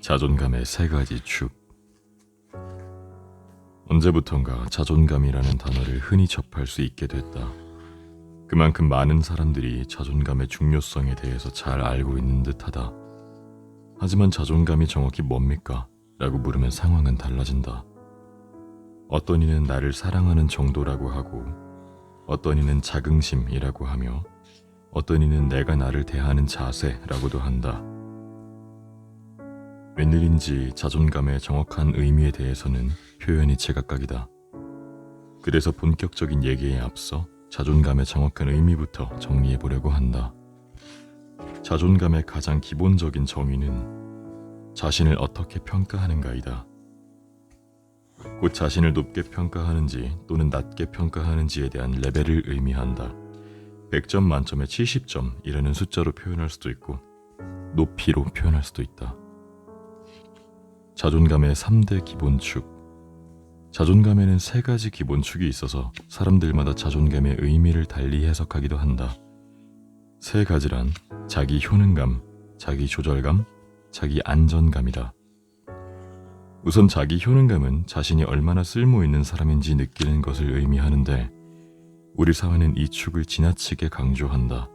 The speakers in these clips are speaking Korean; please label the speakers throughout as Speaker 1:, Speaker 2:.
Speaker 1: 자존감의 세 가지 축. 언제부턴가 자존감이라는 단어를 흔히 접할 수 있게 됐다. 그만큼 많은 사람들이 자존감의 중요성에 대해서 잘 알고 있는 듯하다. 하지만 자존감이 정확히 뭡니까? 라고 물으면 상황은 달라진다. 어떤 이는 나를 사랑하는 정도라고 하고, 어떤 이는 자긍심이라고 하며, 어떤 이는 내가 나를 대하는 자세라고도 한다. 웬일인지 자존감의 정확한 의미에 대해서는 표현이 제각각이다. 그래서 본격적인 얘기에 앞서 자존감의 정확한 의미부터 정리해보려고 한다. 자존감의 가장 기본적인 정의는 자신을 어떻게 평가하는가이다. 곧 자신을 높게 평가하는지 또는 낮게 평가하는지에 대한 레벨을 의미한다. 100점 만점에 70점이라는 숫자로 표현할 수도 있고 높이로 표현할 수도 있다. 자존감의 3대 기본축. 자존감에는 3가지 기본축이 있어서 사람들마다 자존감의 의미를 달리 해석하기도 한다. 3가지란 자기 효능감, 자기 조절감, 자기 안전감이다. 우선 자기 효능감은 자신이 얼마나 쓸모있는 사람인지 느끼는 것을 의미하는데, 우리 사회는 이 축을 지나치게 강조한다.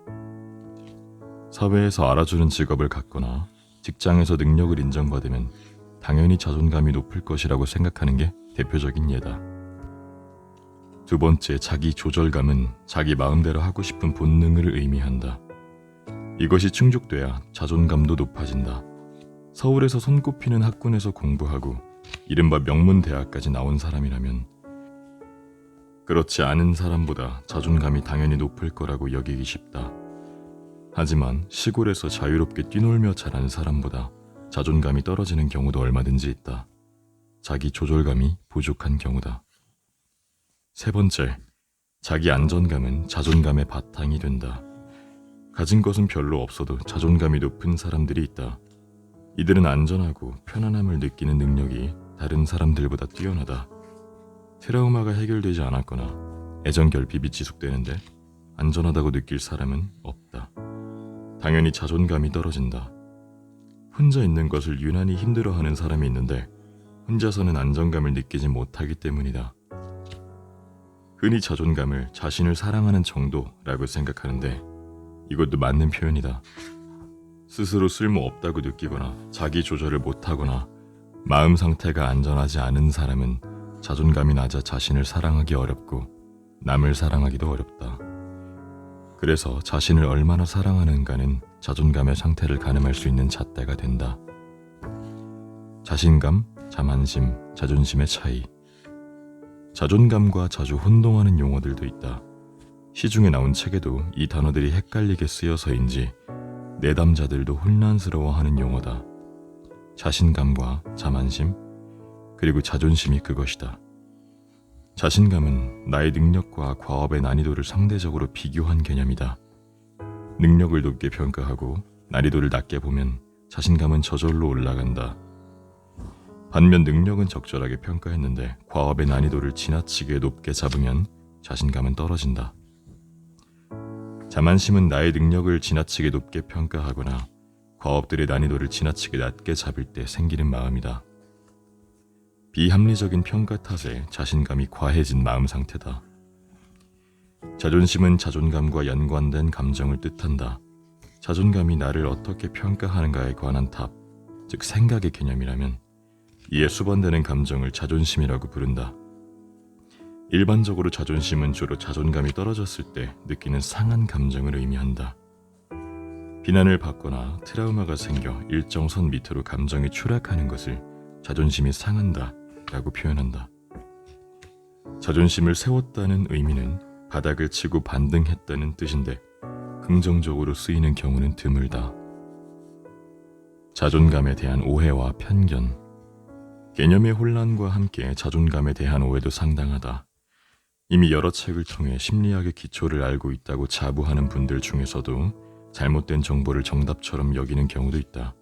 Speaker 1: 사회에서 알아주는 직업을 갖거나 직장에서 능력을 인정받으면 당연히 자존감이 높을 것이라고 생각하는 게 대표적인 예다. 두 번째, 자기 조절감은 자기 마음대로 하고 싶은 본능을 의미한다. 이것이 충족돼야 자존감도 높아진다. 서울에서 손꼽히는 학군에서 공부하고 이른바 명문대학까지 나온 사람이라면 그렇지 않은 사람보다 자존감이 당연히 높을 거라고 여기기 쉽다. 하지만 시골에서 자유롭게 뛰놀며 자란 사람보다 자존감이 떨어지는 경우도 얼마든지 있다. 자기 조절감이 부족한 경우다. 세 번째, 자기 안전감은 자존감의 바탕이 된다. 가진 것은 별로 없어도 자존감이 높은 사람들이 있다. 이들은 안전하고 편안함을 느끼는 능력이 다른 사람들보다 뛰어나다. 트라우마가 해결되지 않았거나 애정 결핍이 지속되는데 안전하다고 느낄 사람은 없다. 당연히 자존감이 떨어진다. 혼자 있는 것을 유난히 힘들어하는 사람이 있는데 혼자서는 안정감을 느끼지 못하기 때문이다. 흔히 자존감을 자신을 사랑하는 정도라고 생각하는데 이것도 맞는 표현이다. 스스로 쓸모없다고 느끼거나 자기 조절을 못하거나 마음 상태가 안전하지 않은 사람은 자존감이 낮아 자신을 사랑하기 어렵고 남을 사랑하기도 어렵다. 그래서 자신을 얼마나 사랑하는가는 자존감의 상태를 가늠할 수 있는 잣대가 된다. 자신감, 자만심, 자존심의 차이. 자존감과 자주 혼동하는 용어들도 있다. 시중에 나온 책에도 이 단어들이 헷갈리게 쓰여서인지 내담자들도 혼란스러워하는 용어다. 자신감과 자만심, 그리고 자존심이 그것이다. 자신감은 나의 능력과 과업의 난이도를 상대적으로 비교한 개념이다. 능력을 높게 평가하고 난이도를 낮게 보면 자신감은 저절로 올라간다. 반면 능력은 적절하게 평가했는데 과업의 난이도를 지나치게 높게 잡으면 자신감은 떨어진다. 자만심은 나의 능력을 지나치게 높게 평가하거나 과업들의 난이도를 지나치게 낮게 잡을 때 생기는 마음이다. 비합리적인 평가 탓에 자신감이 과해진 마음 상태다. 자존심은 자존감과 연관된 감정을 뜻한다. 자존감이 나를 어떻게 평가하는가에 관한 탑, 즉 생각의 개념이라면 이에 수반되는 감정을 자존심이라고 부른다. 일반적으로 자존심은 주로 자존감이 떨어졌을 때 느끼는 상한 감정을 의미한다. 비난을 받거나 트라우마가 생겨 일정 선 밑으로 감정이 추락하는 것을 자존심이 상한다 라고 표현한다. 자존심을 세웠다는 의미는 바닥을 치고 반등했다는 뜻인데 긍정적으로 쓰이는 경우는 드물다. 자존감에 대한 오해와 편견. 개념의 혼란과 함께 자존감에 대한 오해도 상당하다. 이미 여러 책을 통해 심리학의 기초를 알고 있다고 자부하는 분들 중에서도 잘못된 정보를 정답처럼 여기는 경우도 있다.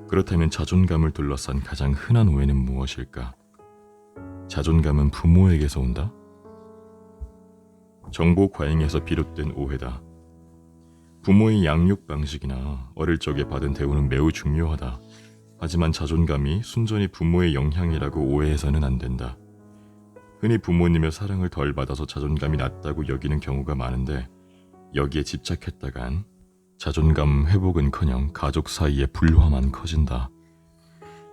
Speaker 1: 그렇다면 자존감을 둘러싼 가장 흔한 오해는 무엇일까? 자존감은 부모에게서 온다? 정보 과잉에서 비롯된 오해다. 부모의 양육 방식이나 어릴 적에 받은 대우는 매우 중요하다. 하지만 자존감이 순전히 부모의 영향이라고 오해해서는 안 된다. 흔히 부모님의 사랑을 덜 받아서 자존감이 낮다고 여기는 경우가 많은데 여기에 집착했다간 자존감 회복은커녕 가족 사이의 불화만 커진다.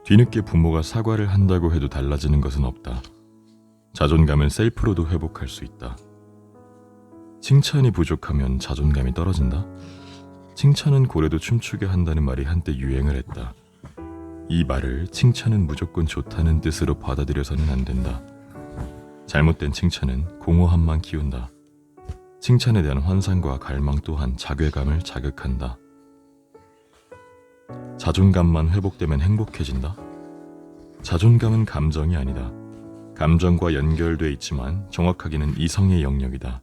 Speaker 1: 뒤늦게 부모가 사과를 한다고 해도 달라지는 것은 없다. 자존감은 셀프로도 회복할 수 있다. 칭찬이 부족하면 자존감이 떨어진다. 칭찬은 고래도 춤추게 한다는 말이 한때 유행을 했다. 이 말을 칭찬은 무조건 좋다는 뜻으로 받아들여서는 안 된다. 잘못된 칭찬은 공허함만 키운다. 칭찬에 대한 환상과 갈망 또한 자괴감을 자극한다. 자존감만 회복되면 행복해진다? 자존감은 감정이 아니다. 감정과 연결돼 있지만 정확하게는 이성의 영역이다.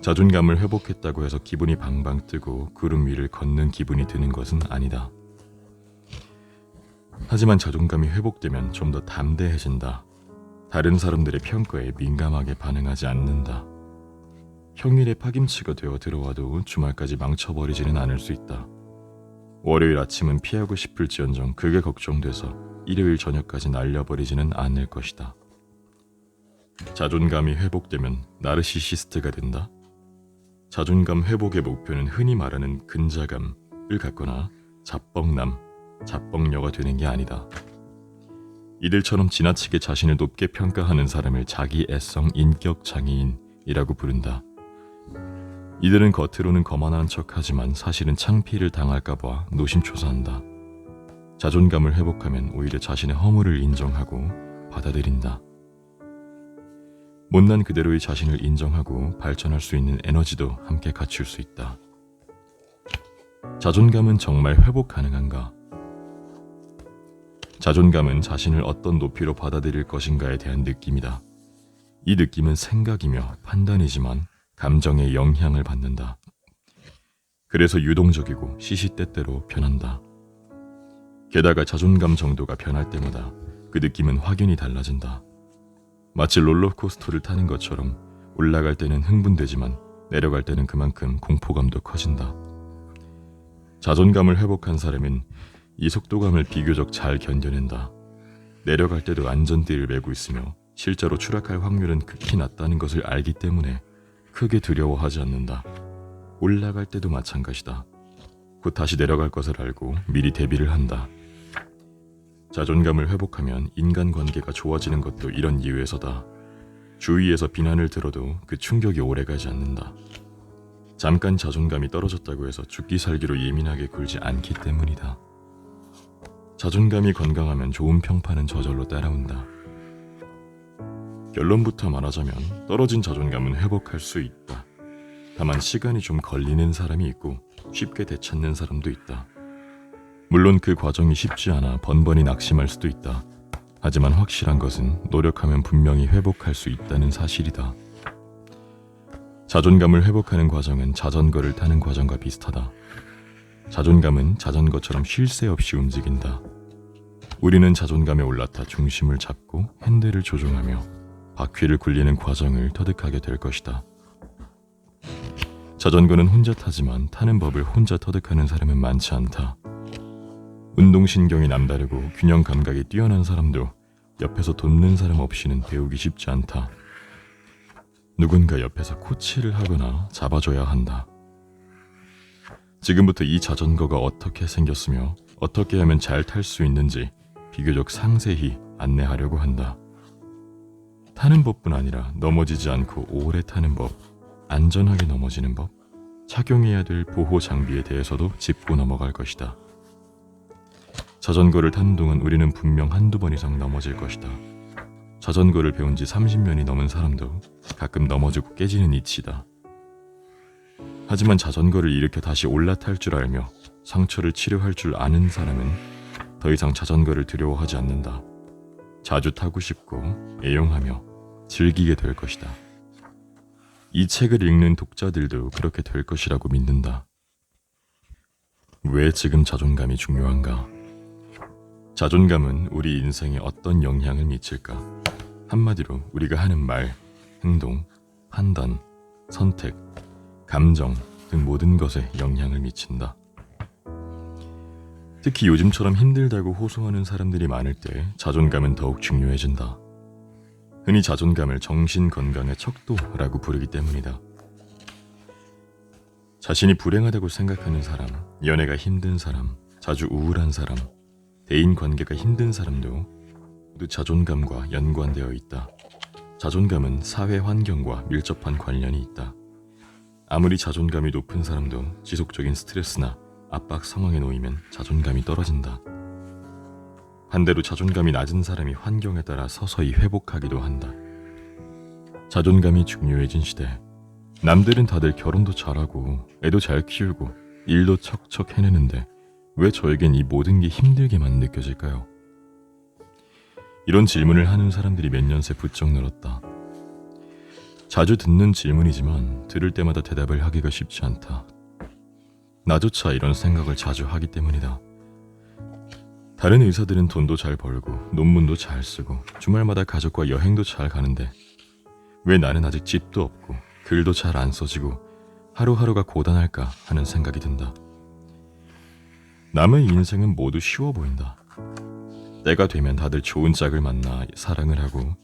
Speaker 1: 자존감을 회복했다고 해서 기분이 방방 뜨고 구름 위를 걷는 기분이 드는 것은 아니다. 하지만 자존감이 회복되면 좀 더 담대해진다. 다른 사람들의 평가에 민감하게 반응하지 않는다. 평일에 파김치가 되어 들어와도 주말까지 망쳐버리지는 않을 수 있다. 월요일 아침은 피하고 싶을지언정 그게 걱정돼서 일요일 저녁까지 날려버리지는 않을 것이다. 자존감이 회복되면 나르시시스트가 된다. 자존감 회복의 목표는 흔히 말하는 근자감을 갖거나 자뻑남, 자뻑녀가 되는 게 아니다. 이들처럼 지나치게 자신을 높게 평가하는 사람을 자기애성 인격 장애인이라고 부른다. 이들은 겉으로는 거만한 척하지만 사실은 창피를 당할까봐 노심초사한다. 자존감을 회복하면 오히려 자신의 허물을 인정하고 받아들인다. 못난 그대로의 자신을 인정하고 발전할 수 있는 에너지도 함께 갖출 수 있다. 자존감은 정말 회복 가능한가? 자존감은 자신을 어떤 높이로 받아들일 것인가에 대한 느낌이다. 이 느낌은 생각이며 판단이지만 감정에 영향을 받는다. 그래서 유동적이고 시시때때로 변한다. 게다가 자존감 정도가 변할 때마다 그 느낌은 확연히 달라진다. 마치 롤러코스터를 타는 것처럼 올라갈 때는 흥분되지만 내려갈 때는 그만큼 공포감도 커진다. 자존감을 회복한 사람은 이 속도감을 비교적 잘 견뎌낸다. 내려갈 때도 안전띠를 메고 있으며 실제로 추락할 확률은 극히 낮다는 것을 알기 때문에 크게 두려워하지 않는다. 올라갈 때도 마찬가지다. 곧 다시 내려갈 것을 알고 미리 대비를 한다. 자존감을 회복하면 인간관계가 좋아지는 것도 이런 이유에서다. 주위에서 비난을 들어도 그 충격이 오래가지 않는다. 잠깐 자존감이 떨어졌다고 해서 죽기 살기로 예민하게 굴지 않기 때문이다. 자존감이 건강하면 좋은 평판은 저절로 따라온다. 결론부터 말하자면 떨어진 자존감은 회복할 수 있다. 다만 시간이 좀 걸리는 사람이 있고 쉽게 되찾는 사람도 있다. 물론 그 과정이 쉽지 않아 번번이 낙심할 수도 있다. 하지만 확실한 것은 노력하면 분명히 회복할 수 있다는 사실이다. 자존감을 회복하는 과정은 자전거를 타는 과정과 비슷하다. 자존감은 자전거처럼 쉴 새 없이 움직인다. 우리는 자존감에 올라타 중심을 잡고 핸들을 조종하며 바퀴를 굴리는 과정을 터득하게 될 것이다. 자전거는 혼자 타지만 타는 법을 혼자 터득하는 사람은 많지 않다. 운동신경이 남다르고 균형 감각이 뛰어난 사람도 옆에서 돕는 사람 없이는 배우기 쉽지 않다. 누군가 옆에서 코치를 하거나 잡아줘야 한다. 지금부터 이 자전거가 어떻게 생겼으며 어떻게 하면 잘 탈 수 있는지 비교적 상세히 안내하려고 한다. 타는 법뿐 아니라 넘어지지 않고 오래 타는 법, 안전하게 넘어지는 법, 착용해야 될 보호 장비에 대해서도 짚고 넘어갈 것이다. 자전거를 타는 동안 우리는 분명 한두 번 이상 넘어질 것이다. 자전거를 배운 지 30년이 넘은 사람도 가끔 넘어지고 깨지는 이치다. 하지만 자전거를 일으켜 다시 올라탈 줄 알며 상처를 치료할 줄 아는 사람은 더 이상 자전거를 두려워하지 않는다. 자주 타고 싶고 애용하며 즐기게 될 것이다. 이 책을 읽는 독자들도 그렇게 될 것이라고 믿는다. 왜 지금 자존감이 중요한가? 자존감은 우리 인생에 어떤 영향을 미칠까? 한마디로 우리가 하는 말, 행동, 판단, 선택, 감정 등 모든 것에 영향을 미친다. 특히 요즘처럼 힘들다고 호소하는 사람들이 많을 때 자존감은 더욱 중요해진다. 흔히 자존감을 정신 건강의 척도라고 부르기 때문이다. 자신이 불행하다고 생각하는 사람, 연애가 힘든 사람, 자주 우울한 사람, 대인관계가 힘든 사람도 모두 자존감과 연관되어 있다. 자존감은 사회 환경과 밀접한 관련이 있다. 아무리 자존감이 높은 사람도 지속적인 스트레스나 압박 상황에 놓이면 자존감이 떨어진다. 반대로 자존감이 낮은 사람이 환경에 따라 서서히 회복하기도 한다. 자존감이 중요해진 시대. 남들은 다들 결혼도 잘하고 애도 잘 키우고 일도 척척 해내는데 왜 저에겐 이 모든 게 힘들게만 느껴질까요? 이런 질문을 하는 사람들이 몇 년 새 부쩍 늘었다. 자주 듣는 질문이지만 들을 때마다 대답을 하기가 쉽지 않다. 나조차 이런 생각을 자주 하기 때문이다. 다른 의사들은 돈도 잘 벌고 논문도 잘 쓰고 주말마다 가족과 여행도 잘 가는데 왜 나는 아직 집도 없고 글도 잘 안 써지고 하루하루가 고단할까 하는 생각이 든다. 남의 인생은 모두 쉬워 보인다. 때가 되면 다들 좋은 짝을 만나 사랑을 하고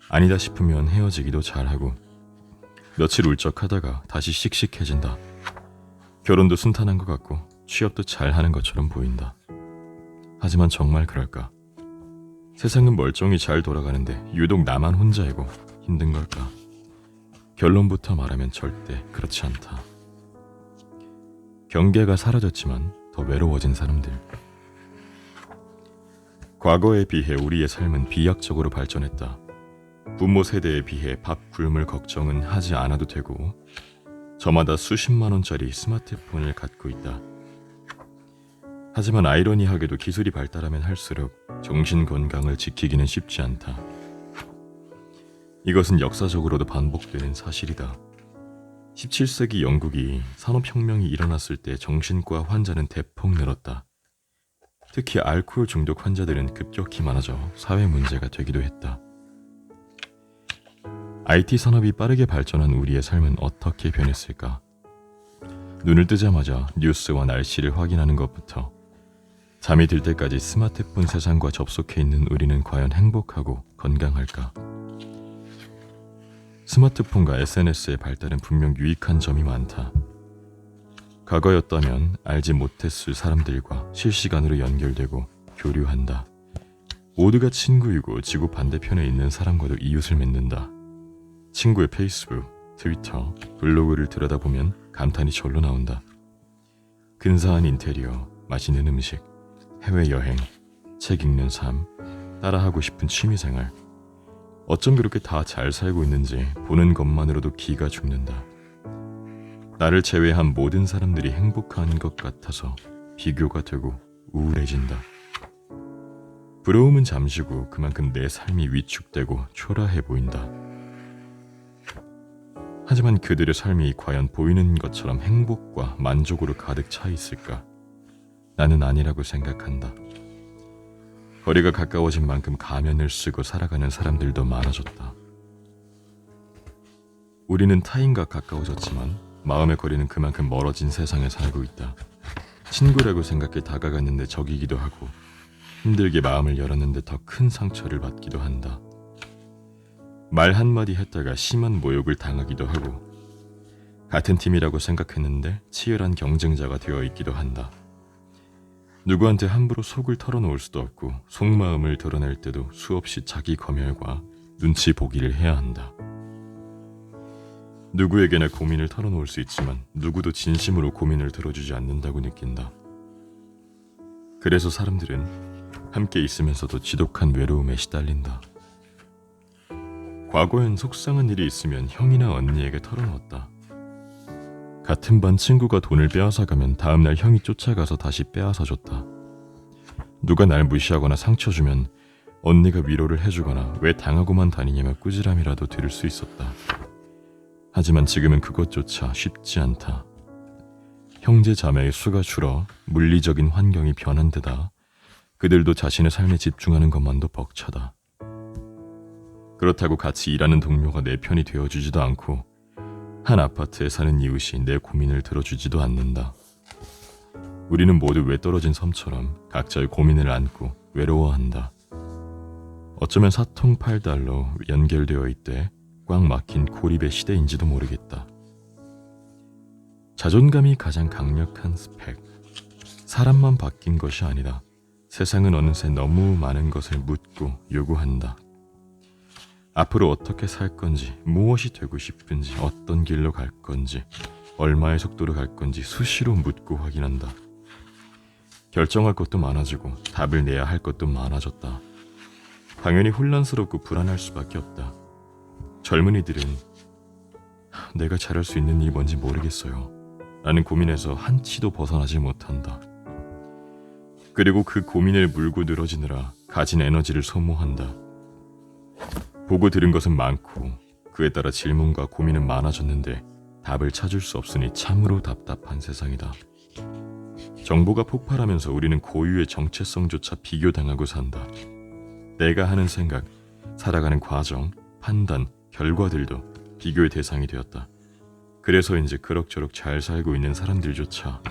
Speaker 1: 아니다 싶으면 헤어지기도 잘하고 며칠 울적하다가 다시 씩씩해진다. 결혼도 순탄한 것 같고 취업도 잘하는 것처럼 보인다. 하지만 정말 그럴까? 세상은 멀쩡히 잘 돌아가는데 유독 나만 혼자이고 힘든 걸까? 결론부터 말하면 절대 그렇지 않다. 경계가 사라졌지만 더 외로워진 사람들. 과거에 비해 우리의 삶은 비약적으로 발전했다. 부모 세대에 비해 밥 굶을 걱정은 하지 않아도 되고 저마다 수십만 원짜리 스마트폰을 갖고 있다. 하지만 아이러니하게도 기술이 발달하면 할수록 정신 건강을 지키기는 쉽지 않다. 이것은 역사적으로도 반복되는 사실이다. 17세기 영국이 산업혁명이 일어났을 때 정신과 환자는 대폭 늘었다. 특히 알코올 중독 환자들은 급격히 많아져 사회 문제가 되기도 했다. IT 산업이 빠르게 발전한 우리의 삶은 어떻게 변했을까? 눈을 뜨자마자 뉴스와 날씨를 확인하는 것부터 잠이 들 때까지 스마트폰 세상과 접속해 있는 우리는 과연 행복하고 건강할까? 스마트폰과 SNS의 발달은 분명 유익한 점이 많다. 과거였다면 알지 못했을 사람들과 실시간으로 연결되고 교류한다. 모두가 친구이고 지구 반대편에 있는 사람과도 이웃을 맺는다. 친구의 페이스북, 트위터, 블로그를 들여다보면 감탄이 절로 나온다. 근사한 인테리어, 맛있는 음식, 해외여행, 책 읽는 삶, 따라하고 싶은 취미생활. 어쩜 그렇게 다 잘 살고 있는지 보는 것만으로도 기가 죽는다. 나를 제외한 모든 사람들이 행복한 것 같아서 비교가 되고 우울해진다. 부러움은 잠시고 그만큼 내 삶이 위축되고 초라해 보인다. 하지만 그들의 삶이 과연 보이는 것처럼 행복과 만족으로 가득 차 있을까? 나는 아니라고 생각한다. 거리가 가까워진 만큼 가면을 쓰고 살아가는 사람들도 많아졌다. 우리는 타인과 가까워졌지만 마음의 거리는 그만큼 멀어진 세상에 살고 있다. 친구라고 생각해 다가갔는데 적이기도 하고 힘들게 마음을 열었는데 더 큰 상처를 받기도 한다. 말 한마디 했다가 심한 모욕을 당하기도 하고 같은 팀이라고 생각했는데 치열한 경쟁자가 되어 있기도 한다. 누구한테 함부로 속을 털어놓을 수도 없고 속마음을 드러낼 때도 수없이 자기 검열과 눈치 보기를 해야 한다. 누구에게나 고민을 털어놓을 수 있지만 누구도 진심으로 고민을 들어주지 않는다고 느낀다. 그래서 사람들은 함께 있으면서도 지독한 외로움에 시달린다. 과거엔 속상한 일이 있으면 형이나 언니에게 털어놓았다. 같은 반 친구가 돈을 빼앗아가면 다음날 형이 쫓아가서 다시 빼앗아줬다. 누가 날 무시하거나 상처 주면 언니가 위로를 해주거나 왜 당하고만 다니냐며 꾸지람이라도 들을 수 있었다. 하지만 지금은 그것조차 쉽지 않다. 형제 자매의 수가 줄어 물리적인 환경이 변한 데다 그들도 자신의 삶에 집중하는 것만도 벅차다. 그렇다고 같이 일하는 동료가 내 편이 되어주지도 않고 한 아파트에 사는 이웃이 내 고민을 들어주지도 않는다. 우리는 모두 외떨어진 섬처럼 각자의 고민을 안고 외로워한다. 어쩌면 사통팔달로 연결되어 있대 꽉 막힌 고립의 시대인지도 모르겠다. 자존감이 가장 강력한 스펙. 사람만 바뀐 것이 아니다. 세상은 어느새 너무 많은 것을 묻고 요구한다. 앞으로 어떻게 살 건지, 무엇이 되고 싶은지, 어떤 길로 갈 건지, 얼마의 속도로 갈 건지 수시로 묻고 확인한다. 결정할 것도 많아지고 답을 내야 할 것도 많아졌다. 당연히 혼란스럽고 불안할 수밖에 없다. 젊은이들은 내가 잘할 수 있는 일이 뭔지 모르겠어요 라는 고민에서 한치도 벗어나지 못한다. 그리고 그 고민을 물고 늘어지느라 가진 에너지를 소모한다. 보고 들은 것은 많고 그에 따라 질문과 고민은 많아졌는데 답을 찾을 수 없으니 참으로 답답한 세상이다. 정보가 폭발하면서 우리는 고유의 정체성조차 비교당하고 산다. 내가 하는 생각, 살아가는 과정, 판단, 결과들도 비교의 대상이 되었다. 그래서인지 그럭저럭 잘 살고 있는 사람들조차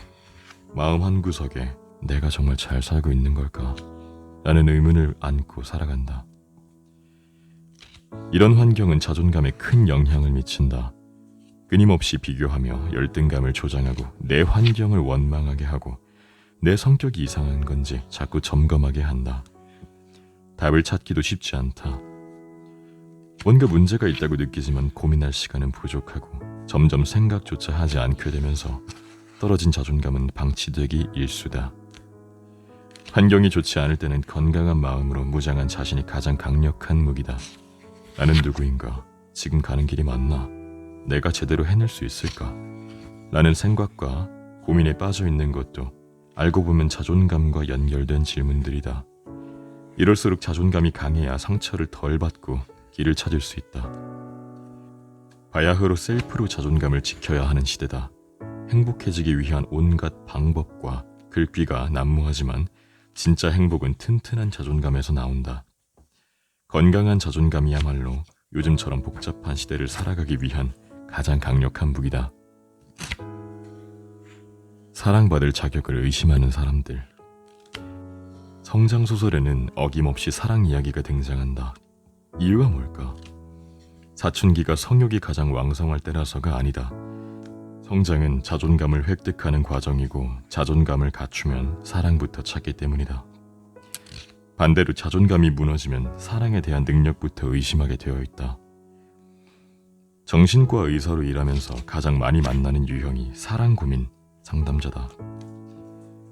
Speaker 1: 마음 한구석에 내가 정말 잘 살고 있는 걸까? 라는 의문을 안고 살아간다. 이런 환경은 자존감에 큰 영향을 미친다. 끊임없이 비교하며 열등감을 조장하고 내 환경을 원망하게 하고 내 성격이 이상한 건지 자꾸 점검하게 한다. 답을 찾기도 쉽지 않다. 뭔가 문제가 있다고 느끼지만 고민할 시간은 부족하고 점점 생각조차 하지 않게 되면서 떨어진 자존감은 방치되기 일쑤다. 환경이 좋지 않을 때는 건강한 마음으로 무장한 자신이 가장 강력한 무기다. 나는 누구인가? 지금 가는 길이 맞나? 내가 제대로 해낼 수 있을까? 라는 생각과 고민에 빠져 있는 것도 알고 보면 자존감과 연결된 질문들이다. 이럴수록 자존감이 강해야 상처를 덜 받고 길을 찾을 수 있다. 바야흐로 셀프로 자존감을 지켜야 하는 시대다. 행복해지기 위한 온갖 방법과 글귀가 난무하지만 진짜 행복은 튼튼한 자존감에서 나온다. 건강한 자존감이야말로 요즘처럼 복잡한 시대를 살아가기 위한 가장 강력한 무기다. 사랑받을 자격을 의심하는 사람들. 성장소설에는 어김없이 사랑 이야기가 등장한다. 이유가 뭘까? 사춘기가 성욕이 가장 왕성할 때라서가 아니다. 성장은 자존감을 획득하는 과정이고 자존감을 갖추면 사랑부터 찾기 때문이다. 반대로 자존감이 무너지면 사랑에 대한 능력부터 의심하게 되어 있다. 정신과 의사로 일하면서 가장 많이 만나는 유형이 사랑 고민 상담자다.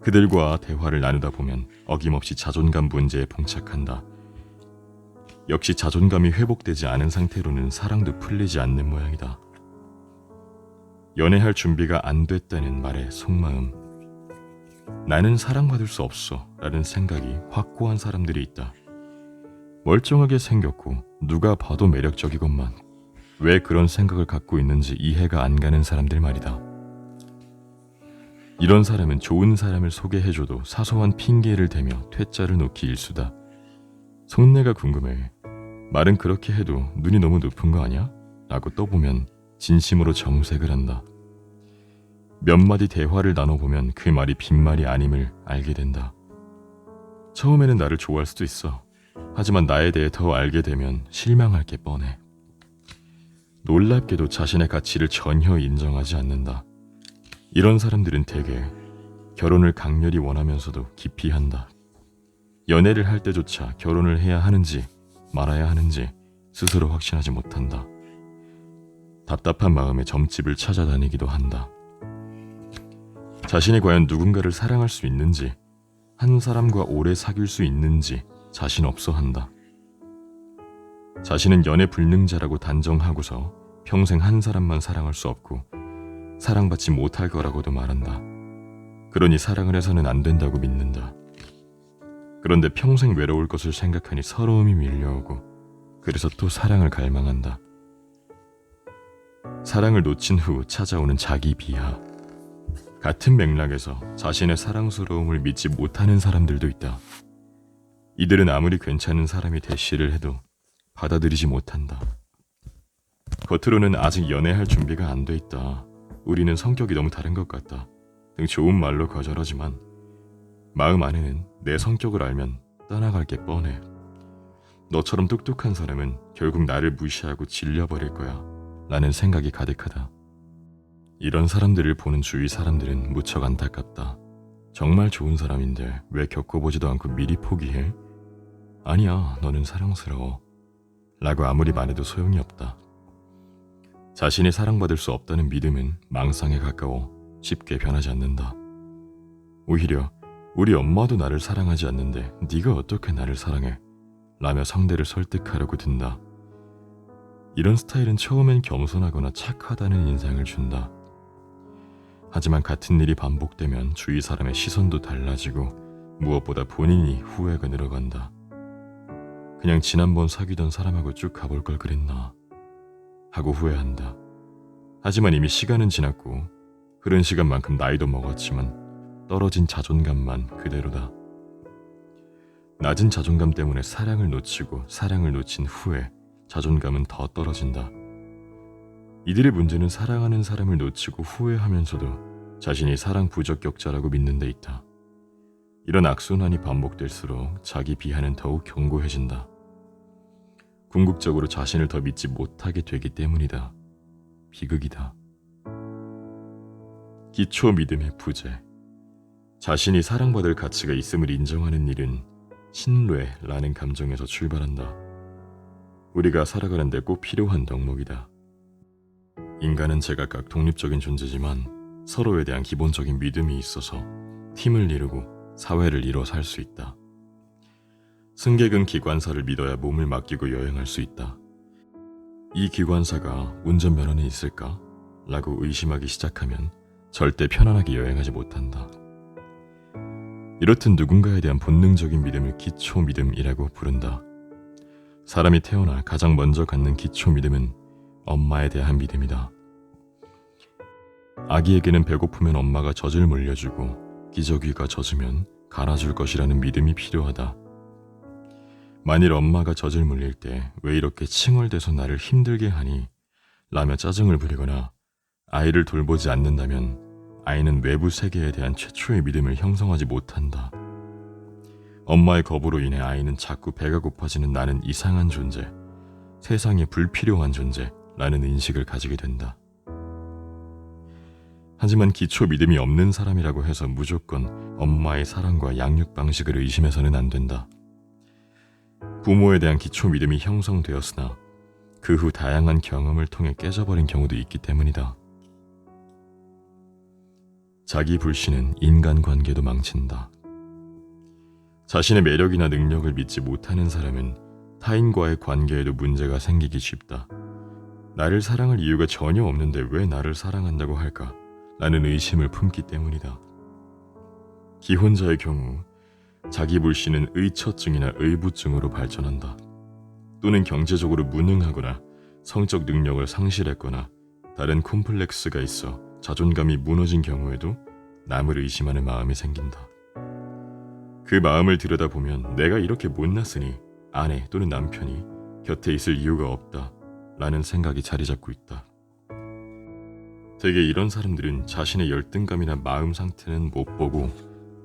Speaker 1: 그들과 대화를 나누다 보면 어김없이 자존감 문제에 봉착한다. 역시 자존감이 회복되지 않은 상태로는 사랑도 풀리지 않는 모양이다. 연애할 준비가 안 됐다는 말에 속마음. 나는 사랑받을 수 없어 라는 생각이 확고한 사람들이 있다. 멀쩡하게 생겼고 누가 봐도 매력적이건만 왜 그런 생각을 갖고 있는지 이해가 안 가는 사람들 말이다. 이런 사람은 좋은 사람을 소개해줘도 사소한 핑계를 대며 퇴짜를 놓기 일쑤다. 속내가 궁금해. 말은 그렇게 해도 눈이 너무 높은 거 아니야? 라고 떠보면 진심으로 정색을 한다. 몇 마디 대화를 나눠보면 그 말이 빈말이 아님을 알게 된다. 처음에는 나를 좋아할 수도 있어. 하지만 나에 대해 더 알게 되면 실망할 게 뻔해. 놀랍게도 자신의 가치를 전혀 인정하지 않는다. 이런 사람들은 대개 결혼을 강렬히 원하면서도 기피한다. 연애를 할 때조차 결혼을 해야 하는지 말아야 하는지 스스로 확신하지 못한다. 답답한 마음에 점집을 찾아다니기도 한다. 자신이 과연 누군가를 사랑할 수 있는지, 한 사람과 오래 사귈 수 있는지 자신 없어 한다. 자신은 연애 불능자라고 단정하고서 평생 한 사람만 사랑할 수 없고 사랑받지 못할 거라고도 말한다. 그러니 사랑을 해서는 안 된다고 믿는다. 그런데 평생 외로울 것을 생각하니 서러움이 밀려오고 그래서 또 사랑을 갈망한다. 사랑을 놓친 후 찾아오는 자기 비하. 같은 맥락에서 자신의 사랑스러움을 믿지 못하는 사람들도 있다. 이들은 아무리 괜찮은 사람이 대시를 해도 받아들이지 못한다. 겉으로는 아직 연애할 준비가 안 돼 있다. 우리는 성격이 너무 다른 것 같다. 등 좋은 말로 거절하지만 마음 안에는 내 성격을 알면 떠나갈 게 뻔해. 너처럼 똑똑한 사람은 결국 나를 무시하고 질려버릴 거야 라는 생각이 가득하다. 이런 사람들을 보는 주위 사람들은 무척 안타깝다. 정말 좋은 사람인데 왜 겪어보지도 않고 미리 포기해? 아니야, 너는 사랑스러워 라고 아무리 말해도 소용이 없다. 자신이 사랑받을 수 없다는 믿음은 망상에 가까워 쉽게 변하지 않는다. 오히려 우리 엄마도 나를 사랑하지 않는데 네가 어떻게 나를 사랑해? 라며 상대를 설득하려고 든다. 이런 스타일은 처음엔 겸손하거나 착하다는 인상을 준다. 하지만 같은 일이 반복되면 주위 사람의 시선도 달라지고 무엇보다 본인이 후회가 늘어간다. 그냥 지난번 사귀던 사람하고 쭉 가볼 걸 그랬나 하고 후회한다. 하지만 이미 시간은 지났고 흐른 시간만큼 나이도 먹었지만 떨어진 자존감만 그대로다. 낮은 자존감 때문에 사랑을 놓치고 사랑을 놓친 후에 자존감은 더 떨어진다. 이들의 문제는 사랑하는 사람을 놓치고 후회하면서도 자신이 사랑 부적격자라고 믿는 데 있다. 이런 악순환이 반복될수록 자기 비하는 더욱 견고해진다. 궁극적으로 자신을 더 믿지 못하게 되기 때문이다. 비극이다. 기초 믿음의 부재. 자신이 사랑받을 가치가 있음을 인정하는 일은 신뢰라는 감정에서 출발한다. 우리가 살아가는 데 꼭 필요한 덕목이다. 인간은 제각각 독립적인 존재지만 서로에 대한 기본적인 믿음이 있어서 팀을 이루고 사회를 이뤄 살 수 있다. 승객은 기관사를 믿어야 몸을 맡기고 여행할 수 있다. 이 기관사가 운전면허는 있을까? 라고 의심하기 시작하면 절대 편안하게 여행하지 못한다. 이렇듯 누군가에 대한 본능적인 믿음을 기초 믿음이라고 부른다. 사람이 태어나 가장 먼저 갖는 기초 믿음은 엄마에 대한 믿음이다. 아기에게는 배고프면 엄마가 젖을 물려주고 기저귀가 젖으면 갈아줄 것이라는 믿음이 필요하다. 만일 엄마가 젖을 물릴 때 왜 이렇게 칭얼대서 나를 힘들게 하니? 라며 짜증을 부리거나 아이를 돌보지 않는다면 아이는 외부 세계에 대한 최초의 믿음을 형성하지 못한다. 엄마의 거부로 인해 아이는 자꾸 배가 고파지는 나는 이상한 존재, 세상에 불필요한 존재라는 인식을 가지게 된다. 하지만 기초 믿음이 없는 사람이라고 해서 무조건 엄마의 사랑과 양육 방식을 의심해서는 안 된다. 부모에 대한 기초 믿음이 형성되었으나 그 후 다양한 경험을 통해 깨져버린 경우도 있기 때문이다. 자기 불신은 인간관계도 망친다. 자신의 매력이나 능력을 믿지 못하는 사람은 타인과의 관계에도 문제가 생기기 쉽다. 나를 사랑할 이유가 전혀 없는데 왜 나를 사랑한다고 할까? 라는 의심을 품기 때문이다. 기혼자의 경우 자기 불신은 의처증이나 의부증으로 발전한다. 또는 경제적으로 무능하거나 성적 능력을 상실했거나 다른 콤플렉스가 있어 자존감이 무너진 경우에도 남을 의심하는 마음이 생긴다. 그 마음을 들여다보면 내가 이렇게 못났으니 아내 또는 남편이 곁에 있을 이유가 없다 라는 생각이 자리 잡고 있다. 대개 이런 사람들은 자신의 열등감이나 마음 상태는 못 보고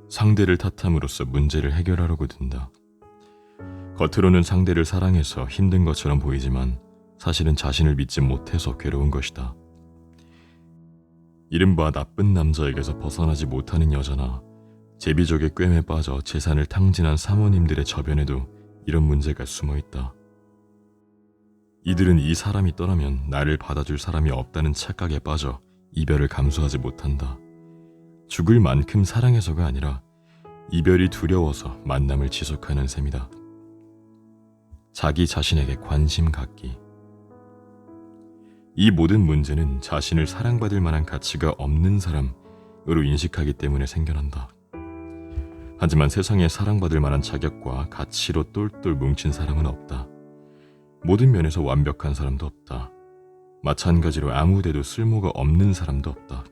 Speaker 1: 상대를 탓함으로써 문제를 해결하려고 든다. 겉으로는 상대를 사랑해서 힘든 것처럼 보이지만 사실은 자신을 믿지 못해서 괴로운 것이다. 이른바 나쁜 남자에게서 벗어나지 못하는 여자나 제비족의 꿰매 빠져 재산을 탕진한 사모님들의 저변에도 이런 문제가 숨어있다. 이들은 이 사람이 떠나면 나를 받아줄 사람이 없다는 착각에 빠져 이별을 감수하지 못한다. 죽을 만큼 사랑해서가 아니라 이별이 두려워서 만남을 지속하는 셈이다. 자기 자신에게 관심 갖기. 이 모든 문제는 자신을 사랑받을 만한 가치가 없는 사람으로 인식하기 때문에 생겨난다. 하지만 세상에 사랑받을 만한 자격과 가치로 똘똘 뭉친 사람은 없다. 모든 면에서 완벽한 사람도 없다. 마찬가지로 아무데도 쓸모가 없는 사람도 없다.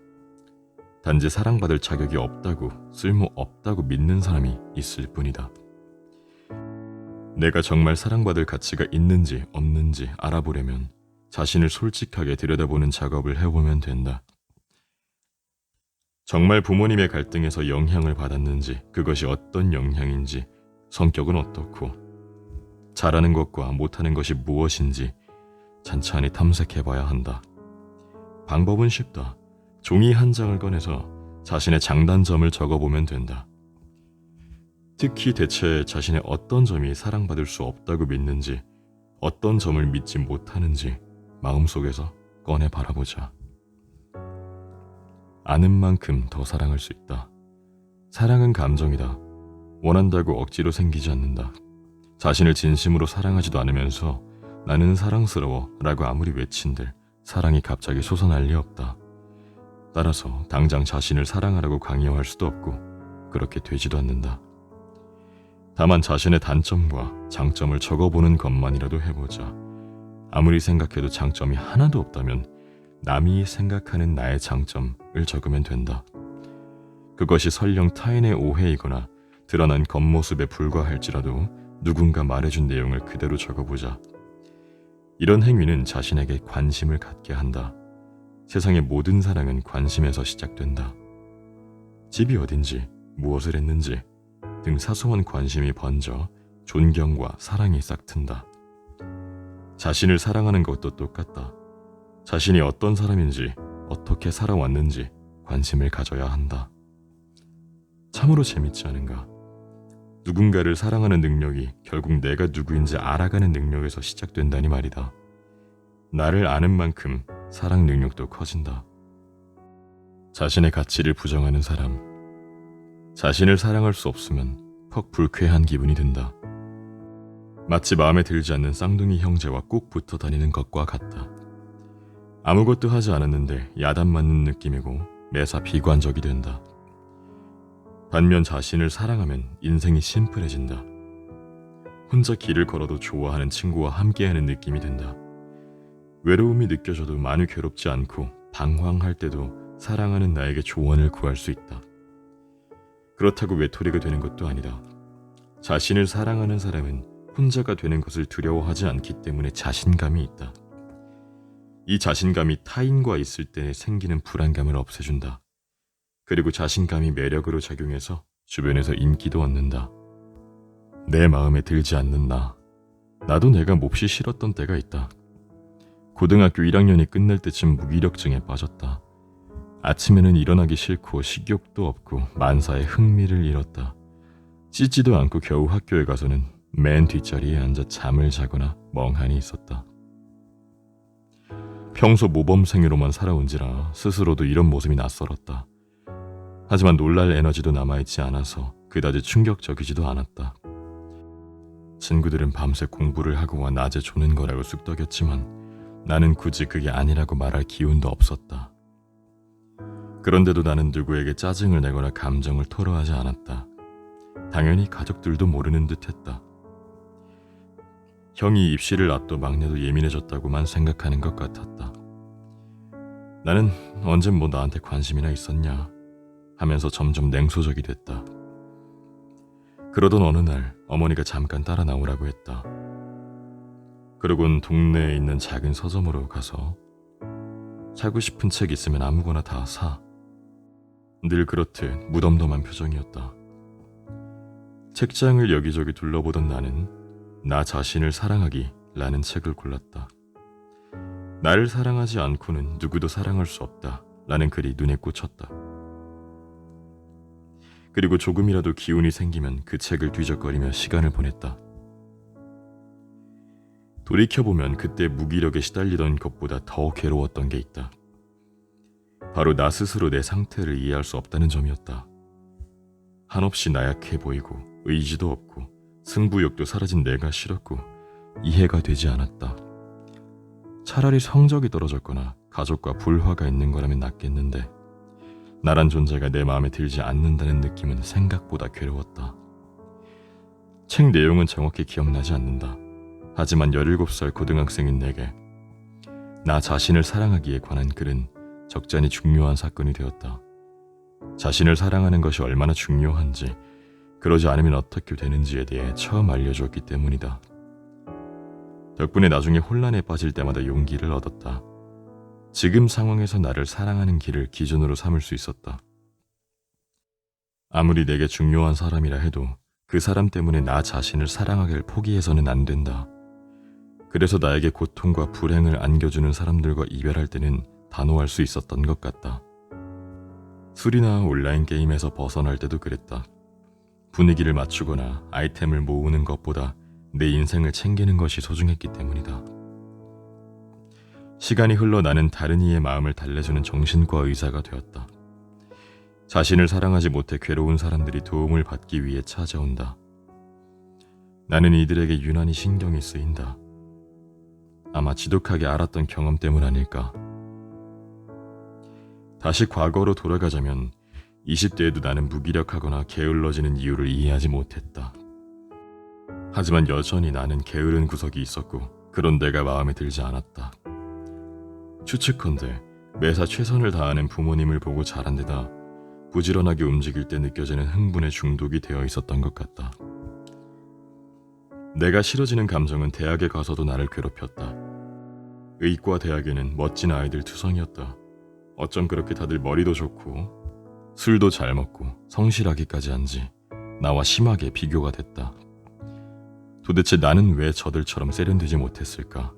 Speaker 1: 단지 사랑받을 자격이 없다고 쓸모 없다고 믿는 사람이 있을 뿐이다. 내가 정말 사랑받을 가치가 있는지 없는지 알아보려면 자신을 솔직하게 들여다보는 작업을 해보면 된다. 정말 부모님의 갈등에서 영향을 받았는지, 그것이 어떤 영향인지, 성격은 어떻고, 잘하는 것과 못하는 것이 무엇인지 찬찬히 탐색해봐야 한다. 방법은 쉽다. 종이 한 장을 꺼내서 자신의 장단점을 적어보면 된다. 특히 대체 자신의 어떤 점이 사랑받을 수 없다고 믿는지, 어떤 점을 믿지 못하는지 마음속에서 꺼내 바라보자. 아는 만큼 더 사랑할 수 있다. 사랑은 감정이다. 원한다고 억지로 생기지 않는다. 자신을 진심으로 사랑하지도 않으면서 나는 사랑스러워 라고 아무리 외친들 사랑이 갑자기 솟아날 리 없다. 따라서 당장 자신을 사랑하라고 강요할 수도 없고 그렇게 되지도 않는다. 다만 자신의 단점과 장점을 적어보는 것만이라도 해보자. 아무리 생각해도 장점이 하나도 없다면 남이 생각하는 나의 장점을 적으면 된다. 그것이 설령 타인의 오해이거나 드러난 겉모습에 불과할지라도 누군가 말해준 내용을 그대로 적어보자. 이런 행위는 자신에게 관심을 갖게 한다. 세상의 모든 사랑은 관심에서 시작된다. 집이 어딘지, 무엇을 했는지 등 사소한 관심이 번져 존경과 사랑이 싹튼다. 자신을 사랑하는 것도 똑같다. 자신이 어떤 사람인지, 어떻게 살아왔는지 관심을 가져야 한다. 참으로 재밌지 않은가? 누군가를 사랑하는 능력이 결국 내가 누구인지 알아가는 능력에서 시작된다니 말이다. 나를 아는 만큼 사랑 능력도 커진다. 자신의 가치를 부정하는 사람, 자신을 사랑할 수 없으면 퍽 불쾌한 기분이 든다. 마치 마음에 들지 않는 쌍둥이 형제와 꼭 붙어 다니는 것과 같다. 아무것도 하지 않았는데 야단 맞는 느낌이고 매사 비관적이 된다. 반면 자신을 사랑하면 인생이 심플해진다. 혼자 길을 걸어도 좋아하는 친구와 함께하는 느낌이 든다. 외로움이 느껴져도 많이 괴롭지 않고 방황할 때도 사랑하는 나에게 조언을 구할 수 있다. 그렇다고 외톨이가 되는 것도 아니다. 자신을 사랑하는 사람은 혼자가 되는 것을 두려워하지 않기 때문에 자신감이 있다. 이 자신감이 타인과 있을 때 생기는 불안감을 없애준다. 그리고 자신감이 매력으로 작용해서 주변에서 인기도 얻는다. 내 마음에 들지 않는 나도 내가 몹시 싫었던 때가 있다. 고등학교 1학년이 끝날 때쯤 무기력증에 빠졌다. 아침에는 일어나기 싫고 식욕도 없고 만사에 흥미를 잃었다. 씻지도 않고 겨우 학교에 가서는 맨 뒷자리에 앉아 잠을 자거나 멍하니 있었다. 평소 모범생으로만 살아온지라 스스로도 이런 모습이 낯설었다. 하지만 놀랄 에너지도 남아있지 않아서 그다지 충격적이지도 않았다. 친구들은 밤새 공부를 하고 와 낮에 조는 거라고 쑥덕였지만 나는 굳이 그게 아니라고 말할 기운도 없었다. 그런데도 나는 누구에게 짜증을 내거나 감정을 토로하지 않았다. 당연히 가족들도 모르는 듯했다. 형이 입시를 앞둬 막내도 예민해졌다고만 생각하는 것 같았다. 나는 언젠 뭐 나한테 관심이나 있었냐 하면서 점점 냉소적이 됐다. 그러던 어느 날 어머니가 잠깐 따라 나오라고 했다. 그러곤 동네에 있는 작은 서점으로 가서 사고 싶은 책 있으면 아무거나 다 사. 늘 그렇듯 무덤덤한 표정이었다. 책장을 여기저기 둘러보던 나는 나 자신을 사랑하기 라는 책을 골랐다. 나를 사랑하지 않고는 누구도 사랑할 수 없다 라는 글이 눈에 꽂혔다. 그리고 조금이라도 기운이 생기면 그 책을 뒤적거리며 시간을 보냈다. 돌이켜보면 그때 무기력에 시달리던 것보다 더 괴로웠던 게 있다. 바로 나 스스로 내 상태를 이해할 수 없다는 점이었다. 한없이 나약해 보이고 의지도 없고 승부욕도 사라진 내가 싫었고 이해가 되지 않았다. 차라리 성적이 떨어졌거나 가족과 불화가 있는 거라면 낫겠는데 나란 존재가 내 마음에 들지 않는다는 느낌은 생각보다 괴로웠다. 책 내용은 정확히 기억나지 않는다. 하지만 17살 고등학생인 내게 나 자신을 사랑하기에 관한 글은 적잖이 중요한 사건이 되었다. 자신을 사랑하는 것이 얼마나 중요한지, 그러지 않으면 어떻게 되는지에 대해 처음 알려주었기 때문이다. 덕분에 나중에 혼란에 빠질 때마다 용기를 얻었다. 지금 상황에서 나를 사랑하는 길을 기준으로 삼을 수 있었다. 아무리 내게 중요한 사람이라 해도 그 사람 때문에 나 자신을 사랑하길 포기해서는 안 된다. 그래서 나에게 고통과 불행을 안겨주는 사람들과 이별할 때는 단호할 수 있었던 것 같다. 술이나 온라인 게임에서 벗어날 때도 그랬다. 분위기를 맞추거나 아이템을 모으는 것보다 내 인생을 챙기는 것이 소중했기 때문이다. 시간이 흘러 나는 다른 이의 마음을 달래주는 정신과 의사가 되었다. 자신을 사랑하지 못해 괴로운 사람들이 도움을 받기 위해 찾아온다. 나는 이들에게 유난히 신경이 쓰인다. 아마 지독하게 알았던 경험 때문 아닐까. 다시 과거로 돌아가자면 20대에도 나는 무기력하거나 게을러지는 이유를 이해하지 못했다. 하지만 여전히 나는 게으른 구석이 있었고 그런 내가 마음에 들지 않았다. 추측컨대 매사 최선을 다하는 부모님을 보고 자란 데다 부지런하게 움직일 때 느껴지는 흥분에 중독이 되어 있었던 것 같다. 내가 싫어지는 감정은 대학에 가서도 나를 괴롭혔다. 의과 대학에는 멋진 아이들 투성이었다. 어쩜 그렇게 다들 머리도 좋고 술도 잘 먹고 성실하기까지 한지 나와 심하게 비교가 됐다. 도대체 나는 왜 저들처럼 세련되지 못했을까?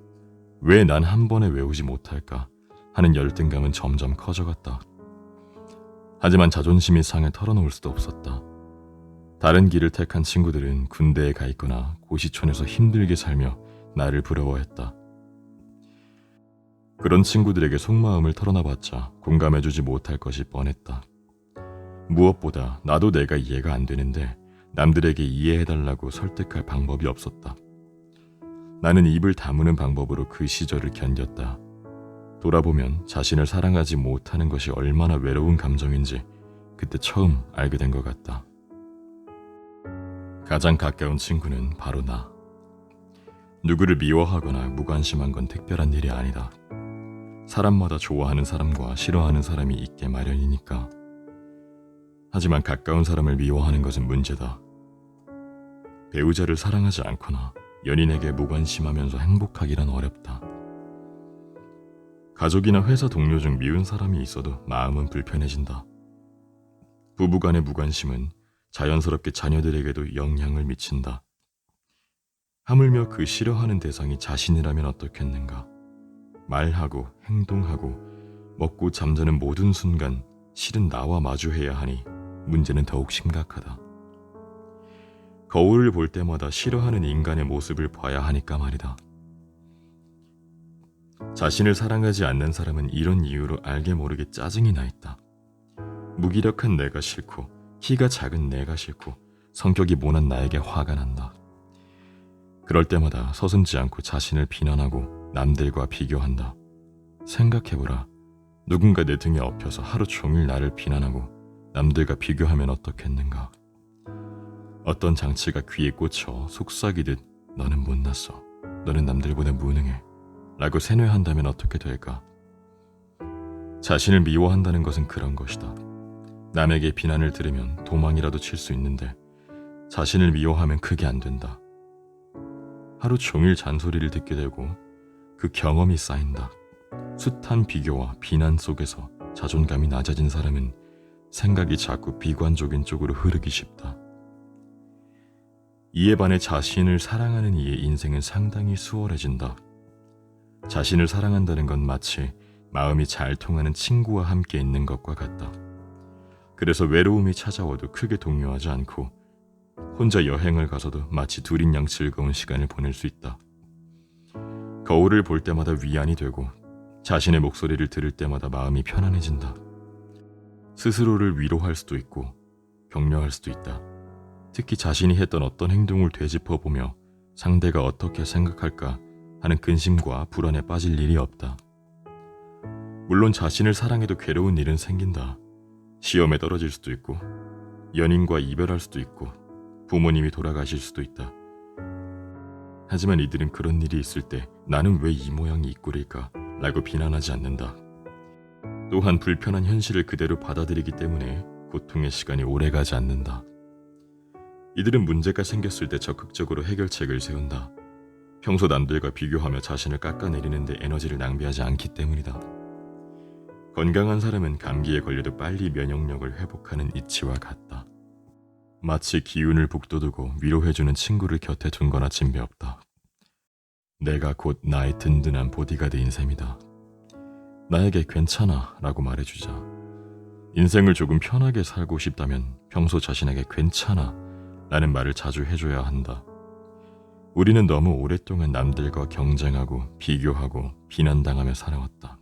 Speaker 1: 왜 난 한 번에 외우지 못할까? 하는 열등감은 점점 커져갔다. 하지만 자존심이 상해 털어놓을 수도 없었다. 다른 길을 택한 친구들은 군대에 가 있거나 고시촌에서 힘들게 살며 나를 부러워했다. 그런 친구들에게 속마음을 털어놔봤자 공감해주지 못할 것이 뻔했다. 무엇보다 나도 내가 이해가 안 되는데 남들에게 이해해달라고 설득할 방법이 없었다. 나는 입을 다무는 방법으로 그 시절을 견뎠다. 돌아보면 자신을 사랑하지 못하는 것이 얼마나 외로운 감정인지 그때 처음 알게 된 것 같다. 가장 가까운 친구는 바로 나. 누구를 미워하거나 무관심한 건 특별한 일이 아니다. 사람마다 좋아하는 사람과 싫어하는 사람이 있게 마련이니까. 하지만 가까운 사람을 미워하는 것은 문제다. 배우자를 사랑하지 않거나 연인에게 무관심하면서 행복하기란 어렵다. 가족이나 회사 동료 중 미운 사람이 있어도 마음은 불편해진다. 부부간의 무관심은 자연스럽게 자녀들에게도 영향을 미친다. 하물며 그 싫어하는 대상이 자신이라면 어떻겠는가. 말하고 행동하고 먹고 잠자는 모든 순간 실은 나와 마주해야 하니 문제는 더욱 심각하다. 거울을 볼 때마다 싫어하는 인간의 모습을 봐야 하니까 말이다. 자신을 사랑하지 않는 사람은 이런 이유로 알게 모르게 짜증이 나 있다. 무기력한 내가 싫고 키가 작은 내가 싫고 성격이 모난 나에게 화가 난다. 그럴 때마다 서슴지 않고 자신을 비난하고 남들과 비교한다. 생각해보라. 누군가 내 등에 엎여서 하루 종일 나를 비난하고 남들과 비교하면 어떻겠는가. 어떤 장치가 귀에 꽂혀 속삭이듯 너는 못났어. 너는 남들보다 무능해. 라고 세뇌한다면 어떻게 될까? 자신을 미워한다는 것은 그런 것이다. 남에게 비난을 들으면 도망이라도 칠 수 있는데 자신을 미워하면 그게 안 된다. 하루 종일 잔소리를 듣게 되고 그 경험이 쌓인다. 숱한 비교와 비난 속에서 자존감이 낮아진 사람은 생각이 자꾸 비관적인 쪽으로 흐르기 쉽다. 이에 반해 자신을 사랑하는 이의 인생은 상당히 수월해진다. 자신을 사랑한다는 건 마치 마음이 잘 통하는 친구와 함께 있는 것과 같다. 그래서 외로움이 찾아와도 크게 동요하지 않고 혼자 여행을 가서도 마치 둘인 양 즐거운 시간을 보낼 수 있다. 거울을 볼 때마다 위안이 되고 자신의 목소리를 들을 때마다 마음이 편안해진다. 스스로를 위로할 수도 있고 격려할 수도 있다. 특히 자신이 했던 어떤 행동을 되짚어보며 상대가 어떻게 생각할까 하는 근심과 불안에 빠질 일이 없다. 물론 자신을 사랑해도 괴로운 일은 생긴다. 시험에 떨어질 수도 있고 연인과 이별할 수도 있고 부모님이 돌아가실 수도 있다. 하지만 이들은 그런 일이 있을 때 나는 왜 이 모양이 이 꼴일까 라고 비난하지 않는다. 또한 불편한 현실을 그대로 받아들이기 때문에 고통의 시간이 오래가지 않는다. 이들은 문제가 생겼을 때 적극적으로 해결책을 세운다. 평소 남들과 비교하며 자신을 깎아내리는데 에너지를 낭비하지 않기 때문이다. 건강한 사람은 감기에 걸려도 빨리 면역력을 회복하는 이치와 같다. 마치 기운을 북돋우고 위로해주는 친구를 곁에 둔 거나 진배없다. 내가 곧 나의 든든한 보디가드인 셈이다. 나에게 괜찮아 라고 말해주자. 인생을 조금 편하게 살고 싶다면 평소 자신에게 괜찮아 라는 말을 자주 해줘야 한다. 우리는 너무 오랫동안 남들과 경쟁하고 비교하고 비난당하며 살아왔다.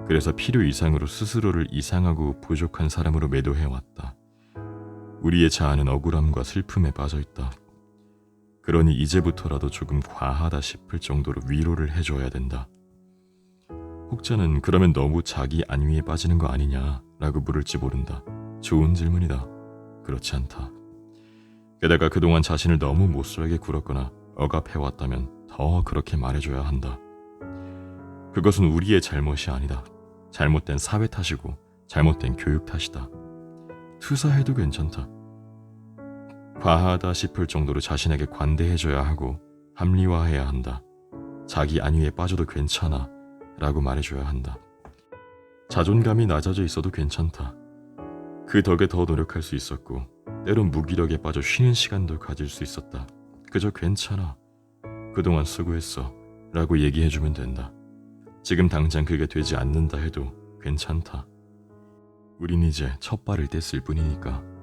Speaker 1: 그래서 필요 이상으로 스스로를 이상하고 부족한 사람으로 매도해왔다. 우리의 자아는 억울함과 슬픔에 빠져있다. 그러니 이제부터라도 조금 과하다 싶을 정도로 위로를 해줘야 된다. 혹자는 그러면 너무 자기 안위에 빠지는 거 아니냐 라고 물을지 모른다. 좋은 질문이다. 그렇지 않다. 게다가 그동안 자신을 너무 못살게 굴었거나 억압해왔다면 더 그렇게 말해줘야 한다. 그것은 우리의 잘못이 아니다. 잘못된 사회 탓이고 잘못된 교육 탓이다. 투사해도 괜찮다. 과하다 싶을 정도로 자신에게 관대해줘야 하고 합리화해야 한다. 자기 안위에 빠져도 괜찮아 라고 말해줘야 한다. 자존감이 낮아져 있어도 괜찮다. 그 덕에 더 노력할 수 있었고 때론 무기력에 빠져 쉬는 시간도 가질 수 있었다. 그저 괜찮아. 그동안 수고했어 라고 얘기해주면 된다. 지금 당장 그게 되지 않는다 해도 괜찮다. 우린 이제 첫 발을 뗐을 뿐이니까.